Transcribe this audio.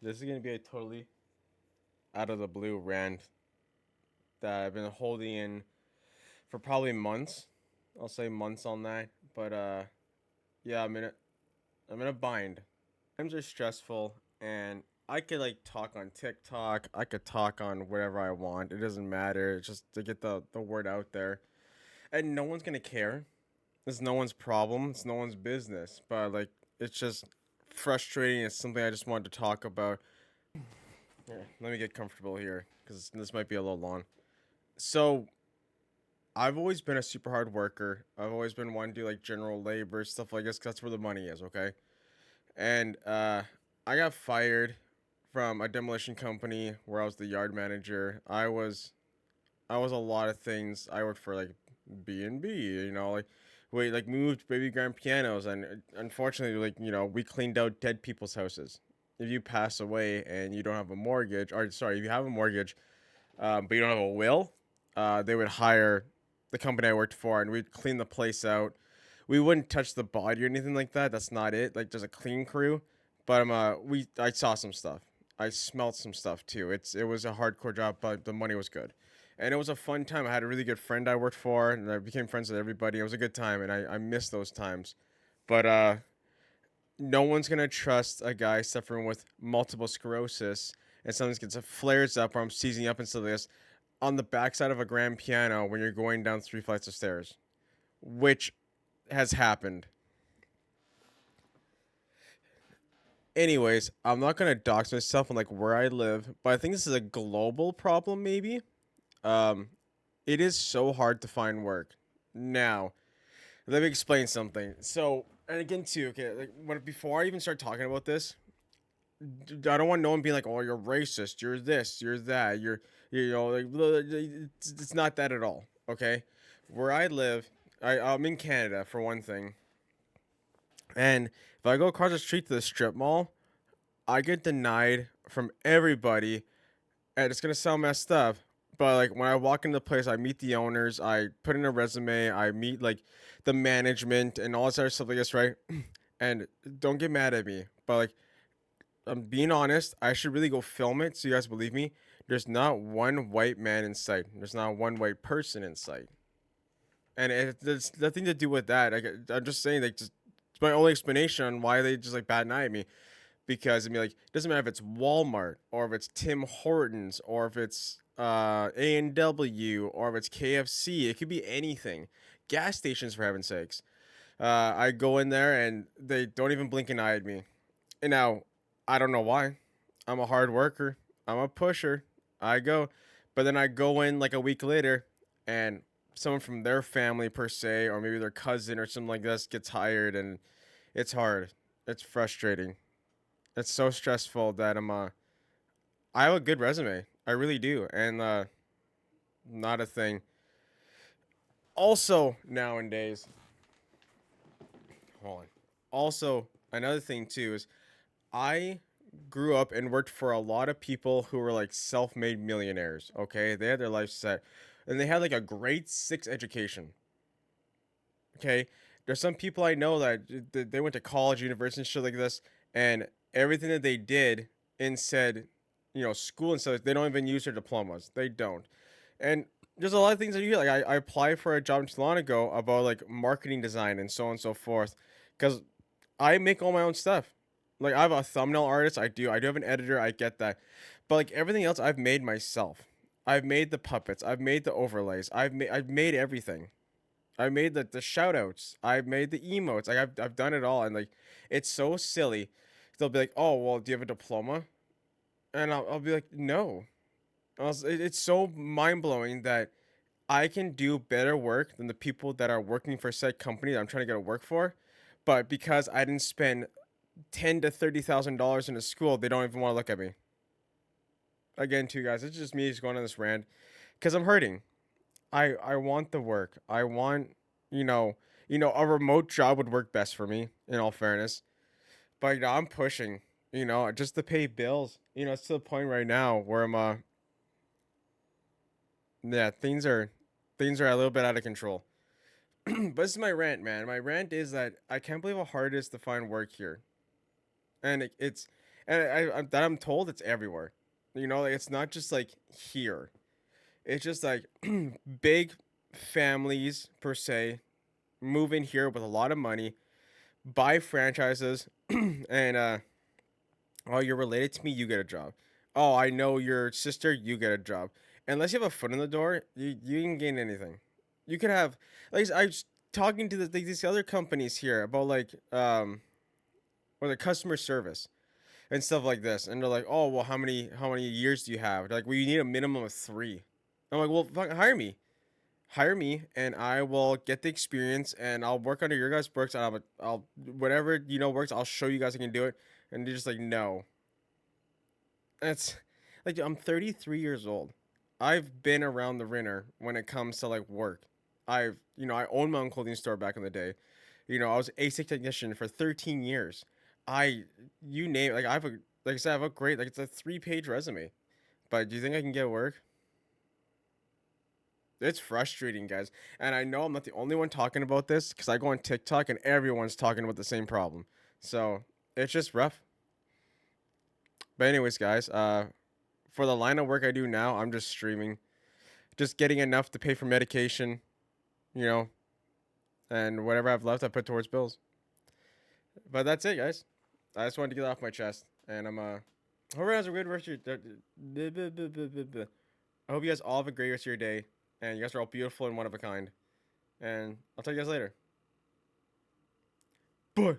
This is gonna be a totally out of the blue rant that I've been holding in for probably months. I'll say months on that. But yeah, I'm in a bind. Times are stressful, and I could like talk on TikTok. I could talk on whatever I want. It doesn't matter. It's just to get the word out there, and no one's gonna care. It's no one's problem. It's no one's business. But like, it's just frustrating. It's something I just wanted to talk about. Here, let me get comfortable here because this might be a little long. So I've always been a super hard worker. I've always been one to do like general labor stuff like this 'cause that's where the money is. Okay, and I got fired from a demolition company where I was the yard manager. I was a lot of things. I worked for like B&B, like we moved baby grand pianos, and unfortunately, we cleaned out dead people's houses. If you pass away and you don't have a mortgage, or sorry, if you have a mortgage, but you don't have a will, they would hire the company I worked for, and we'd clean the place out. We wouldn't touch the body or anything like that. That's not it. Like there's a clean crew, but I saw some stuff. I smelled some stuff too. It was a hardcore job, but the money was good, and it was a fun time. I had a really good friend I worked for, and I became friends with everybody. It was a good time, and I miss those times. But no one's gonna trust a guy suffering with multiple sclerosis and something gets flares up or I'm seizing up and stuff like this on the backside of a grand piano when you're going down 3 flights of stairs, which has happened. Anyways, I'm not gonna dox myself on like where I live, but I think this is a global problem. Maybe. Um, it is so hard to find work now. Let me explain something. So, and again, too. Okay, like before I even start talking about this, I don't want no one being like, "Oh, you're racist. You're this. You're that. It's not that at all." Okay, where I live, I'm in Canada for one thing, and if I go across the street to the strip mall, I get denied from everybody, and it's gonna sound messed up, but like when I walk into the place, I meet the owners, I put in a resume, I meet like the management and all this other stuff like this, right? And don't get mad at me, but like I'm being honest, I should really go film it so you guys believe me. There's not one white man in sight. There's not one white person in sight, and there's nothing to do with that. I'm just saying, like, just it's my only explanation on why they just like bat an eye at me. Because I mean, like, it doesn't matter if it's Walmart or if it's Tim Hortons or if it's A&W or if it's KFC. It could be anything. Gas stations, for heaven's sakes. I go in there and they don't even blink an eye at me. And now, I don't know why. I'm a hard worker. I'm a pusher. I go, but then I go in like a week later, and someone from their family per se, or maybe their cousin or something like this, gets hired, and it's hard. It's frustrating. It's so stressful that I have a good resume. I really do, and not a thing. Also nowadays, hold on. Also, another thing too is I grew up and worked for a lot of people who were like self-made millionaires. Okay, they had their life set, and they had like a grade 6 education. Okay, there's some people I know that they went to college, university, and shit like this, and everything that they did in said, school and stuff, they don't even use their diplomas. They don't. And there's a lot of things that you hear. Like I applied for a job not too long ago about like marketing design and so on and so forth, because I make all my own stuff. Like I have a thumbnail artist. I do have an editor. I get that, but like everything else, I've made myself. I've made the puppets. I've made the overlays. I've made everything. I made the shout outs. I made the emotes. Like I've done it all, and like it's so silly. They'll be like, "Oh, well, do you have a diploma?" And I'll be like, "No." It's so mind blowing that I can do better work than the people that are working for said company that I'm trying to get to work for, but because I didn't spend $10,000 to $30,000 in a school, they don't even want to look at me. Again, too, guys, it's just me just going on this rant because I'm hurting. I want the work. I want, you know, a remote job would work best for me. In all fairness, but I'm pushing. Just to pay bills. It's to the point right now where yeah, things are a little bit out of control. But this is my rant, man. My rant is that I can't believe how hard it is to find work here, and it's and that I'm told it's everywhere. You know, like it's not just like here. It's just like big families per se move in here with a lot of money, buy franchises, and oh, you're related to me, you get a job. Oh, I know your sister, you get a job. Unless you have a foot in the door, you can gain anything. You could have, like I was talking to these other companies here about like or the customer service and stuff like this, and they're like, oh well, how many years do you have? They're like, well, you need a minimum of 3. I'm like, well, fuck, hire me, and I will get the experience, and I'll work under your guys' books, and I'll whatever works. I'll show you guys I can do it, and they're just like, no. That's like I'm 33 years old. I've been around the ringer when it comes to like work. I owned my own clothing store back in the day. I was ASIC technician for 13 years. I, you name like I have a like I said, I have a great like it's a 3-page resume. But do you think I can get work? It's frustrating, guys. And I know I'm not the only one talking about this because I go on TikTok and everyone's talking about the same problem. So it's just rough. But anyways, guys, for the line of work I do now, I'm just streaming, just getting enough to pay for medication, you know, and whatever I've left, I put towards bills. But that's it, guys. I just wanted to get it off my chest, and hope everyone has a good rest of your. I hope you guys all have a great rest of your day, and you guys are all beautiful and one of a kind. And I'll talk to you guys later. Bye.